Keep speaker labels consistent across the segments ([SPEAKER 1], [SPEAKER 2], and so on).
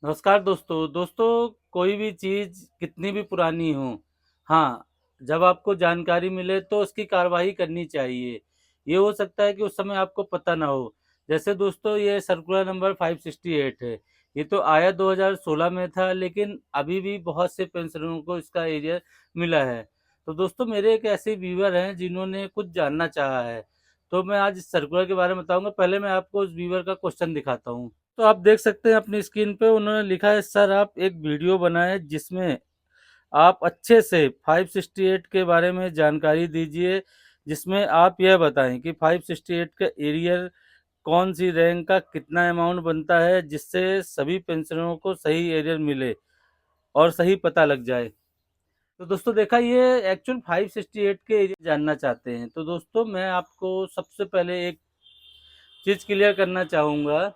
[SPEAKER 1] नमस्कार दोस्तों कोई भी चीज़ कितनी भी पुरानी हो, हाँ, जब आपको जानकारी मिले तो उसकी कार्रवाई करनी चाहिए। ये हो सकता है कि उस समय आपको पता ना हो। जैसे दोस्तों ये सर्कुलर नंबर 568 है। ये तो आया 2016 में था, लेकिन अभी भी बहुत से पेंशनरों को इसका एरियर मिला है। तो दोस्तों मेरे एक ऐसे व्यूअर हैं जिन्होंने कुछ जानना चाहा है। तो मैं आज इस सर्कुलर के बारे में बताऊँगा। पहले मैं आपको उस व्यूअर का क्वेश्चन दिखाता हूँ। तो आप देख सकते हैं अपनी स्क्रीन पे उन्होंने लिखा है, सर आप एक वीडियो बनाएं जिसमें आप अच्छे से 568 के बारे में जानकारी दीजिए, जिसमें आप यह बताएं कि 568 का एरियर कौन सी रैंक का कितना अमाउंट बनता है, जिससे सभी पेंशनरों को सही एरियर मिले और सही पता लग जाए। तो दोस्तों देखा, ये एक्चुअल 568 के एरिया जानना चाहते हैं। तो दोस्तों मैं आपको सबसे पहले एक चीज़ क्लियर करना चाहूँगा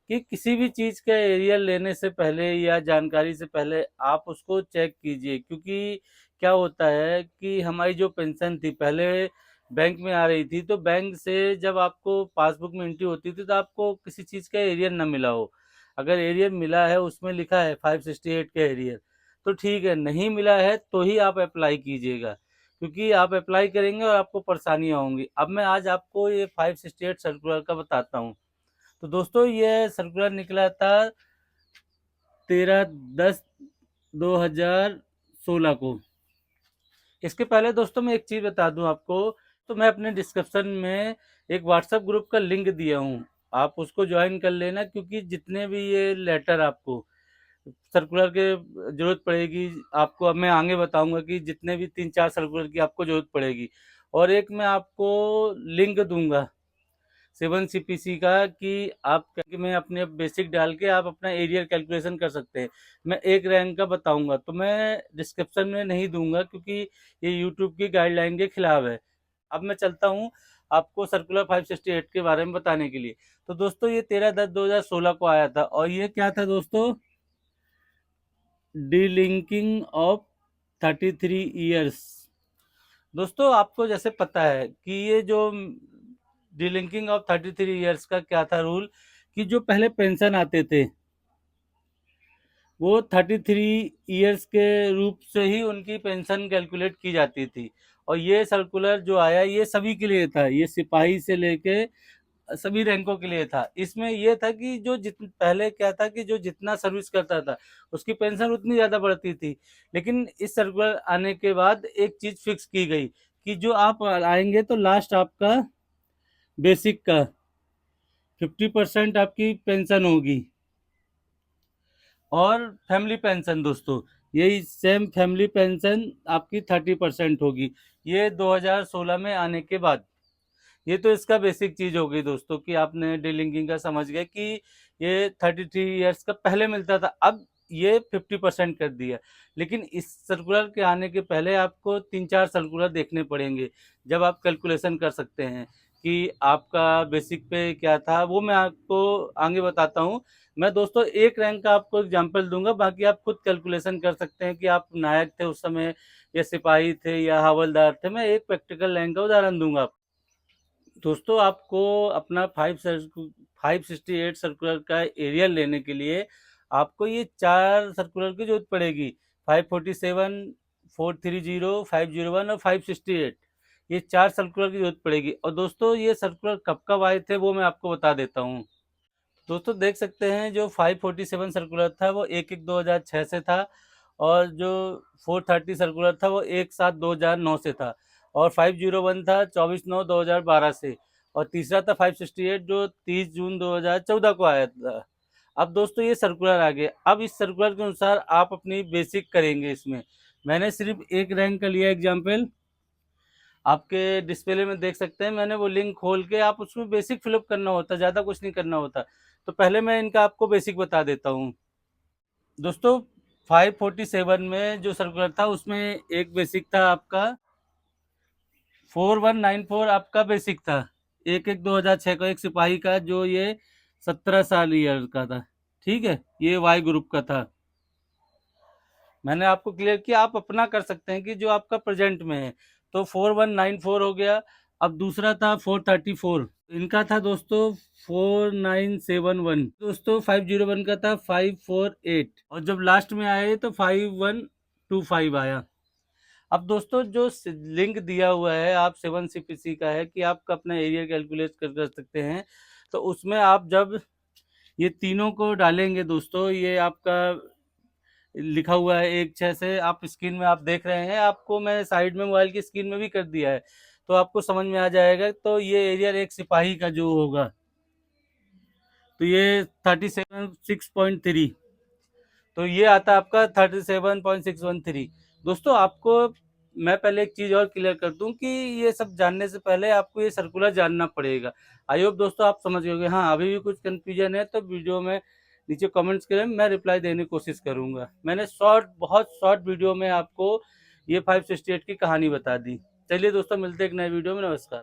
[SPEAKER 1] कि किसी भी चीज़ का एरियल लेने से पहले या जानकारी से पहले आप उसको चेक कीजिए, क्योंकि क्या होता है कि हमारी जो पेंशन थी पहले बैंक में आ रही थी, तो बैंक से जब आपको पासबुक में एंट्री होती थी तो आपको किसी चीज़ का एरियर ना मिला हो। अगर एरियर मिला है, उसमें लिखा है 568 का एरियर, तो ठीक है। नहीं मिला है तो ही आप अप्लाई कीजिएगा, क्योंकि आप अप्लाई करेंगे और आपको परेशानियाँ होंगी। अब मैं आज आपको ये 568 सर्कुलर का बताता हूँ। तो दोस्तों ये सर्कुलर निकला था 13/10/2016 को। इसके पहले दोस्तों मैं एक चीज़ बता दूं आपको, तो मैं अपने डिस्क्रिप्शन में एक व्हाट्सएप ग्रुप का लिंक दिया हूं, आप उसको ज्वाइन कर लेना, क्योंकि जितने भी ये लेटर आपको सर्कुलर के जरूरत पड़ेगी, आपको अब मैं आगे बताऊंगा कि जितने भी 3-4 सर्कुलर की आपको जरूरत पड़ेगी। और एक मैं आपको लिंक दूंगा 7 CPC का, कि आप कि मैं अपने बेसिक डाल के आप अपना एरियर कैलकुलेशन कर सकते हैं। मैं एक रैंक का बताऊंगा, तो मैं डिस्क्रिप्शन में नहीं दूंगा, क्योंकि ये यूट्यूब की गाइडलाइन के खिलाफ है। अब मैं चलता हूँ आपको सर्कुलर 568 के बारे में बताने के लिए। तो दोस्तों ये 13/10/2016 को आया था, और ये क्या था दोस्तों, डीलिंकिंग ऑफ 33 ईयर्स। दोस्तों आपको जैसे पता है कि ये जो डीलिंकिंग ऑफ 33 ईयर्स का क्या था रूल, कि जो पहले पेंशन आते थे वो 33 ईयर्स के रूप से ही उनकी पेंशन कैलकुलेट की जाती थी। और ये सर्कुलर जो आया ये सभी के लिए था, ये सिपाही से लेके सभी रैंकों के लिए था। इसमें ये था कि जो पहले क्या था कि जो जितना सर्विस करता था उसकी पेंशन उतनी ज़्यादा बढ़ती थी। लेकिन इस सर्कुलर आने के बाद एक चीज़ फिक्स की गई कि जो आप आएंगे तो लास्ट आपका बेसिक का 50% आपकी पेंशन होगी, और फैमिली पेंशन दोस्तों यही सेम फैमिली पेंशन आपकी 30% होगी। ये 2016 में आने के बाद। ये तो इसका बेसिक चीज हो गई दोस्तों, कि आपने डीलिंकिंग का समझ गए कि ये 33 ईयर्स का पहले मिलता था, अब ये 50% कर दिया। लेकिन इस सर्कुलर के आने के पहले आपको 3-4 सर्कुलर देखने पड़ेंगे, जब आप कैलकुलेशन कर सकते हैं कि आपका बेसिक पे क्या था। वो मैं आपको आगे बताता हूँ। मैं दोस्तों एक रैंक का आपको एग्जाम्पल दूंगा, बाकी आप खुद कैलकुलेशन कर सकते हैं कि आप नायक थे उस समय, या सिपाही थे, या हवलदार थे। मैं एक प्रैक्टिकल रैंक का उदाहरण दूंगा। दोस्तों आपको अपना 568 सर्कुलर का एरियल लेने के लिए आपको ये 4 सर्कुलर की जरूरत पड़ेगी। 547, 430, 501 और 568। ये 4 सर्कुलर की जरूरत पड़ेगी। और दोस्तों ये सर्कुलर कब कब आए थे वो मैं आपको बता देता हूँ। दोस्तों देख सकते हैं जो 547 सर्कुलर था वो 1/1/2006 से था, और जो 430 सर्कुलर था वो 1/7/2009 से था, और 501 था 24/9/2012 से, और तीसरा था 568 जो 30 जून 2014 को आया था। अब दोस्तों ये सर्कुलर आ गया। अब इस सर्कुलर के अनुसार आप अपनी बेसिक करेंगे। इसमें मैंने सिर्फ एक रैंक का लिया एग्जाम्पल, आपके डिस्प्ले में देख सकते हैं। मैंने वो लिंक खोल के, आप उसमें बेसिक फिलअप करना होता, ज़्यादा कुछ नहीं करना होता। तो पहले मैं इनका आपको बेसिक बता देता हूँ। दोस्तों 547 में जो सर्कुलर था उसमें एक बेसिक था आपका 4194, आपका बेसिक था 1/1/2006 का, एक सिपाही का, जो ये 17 साल ईयर का था। ठीक है, ये वाई ग्रुप का था। मैंने आपको क्लियर किया, आप अपना कर सकते हैं कि जो आपका प्रेजेंट में है। तो 4194 हो गया। अब दूसरा था 434, इनका था दोस्तों 4971, दोस्तों 501 का था 548, और जब लास्ट में आए तो 5125 आया। अब दोस्तों जो लिंक दिया हुआ है आप 7CPC का है कि आपका अपना एरिया कैलकुलेट कर सकते हैं, तो उसमें आप जब ये तीनों को डालेंगे दोस्तों, ये आपका लिखा हुआ है 1-6 से, आप स्क्रीन में आप देख रहे हैं, आपको मैं साइड में मोबाइल की स्क्रीन में भी कर दिया है, तो आपको समझ में आ जाएगा। तो ये एरिया एक सिपाही का जो होगा, तो ये 37.6.3, तो ये आता है आपका 37.613। दोस्तों आपको मैं पहले एक चीज़ और क्लियर कर दूं कि ये सब जानने से पहले आपको ये सर्कुलर जानना पड़ेगा। आई होप दोस्तों आप समझ गए। हाँ, अभी भी कुछ कन्फ्यूजन है तो वीडियो में नीचे कमेंट्स करें, मैं रिप्लाई देने की कोशिश करूंगा। मैंने बहुत शॉर्ट वीडियो में आपको ये 568 की कहानी बता दी। चलिए दोस्तों, मिलते हैं एक नए वीडियो में। नमस्कार।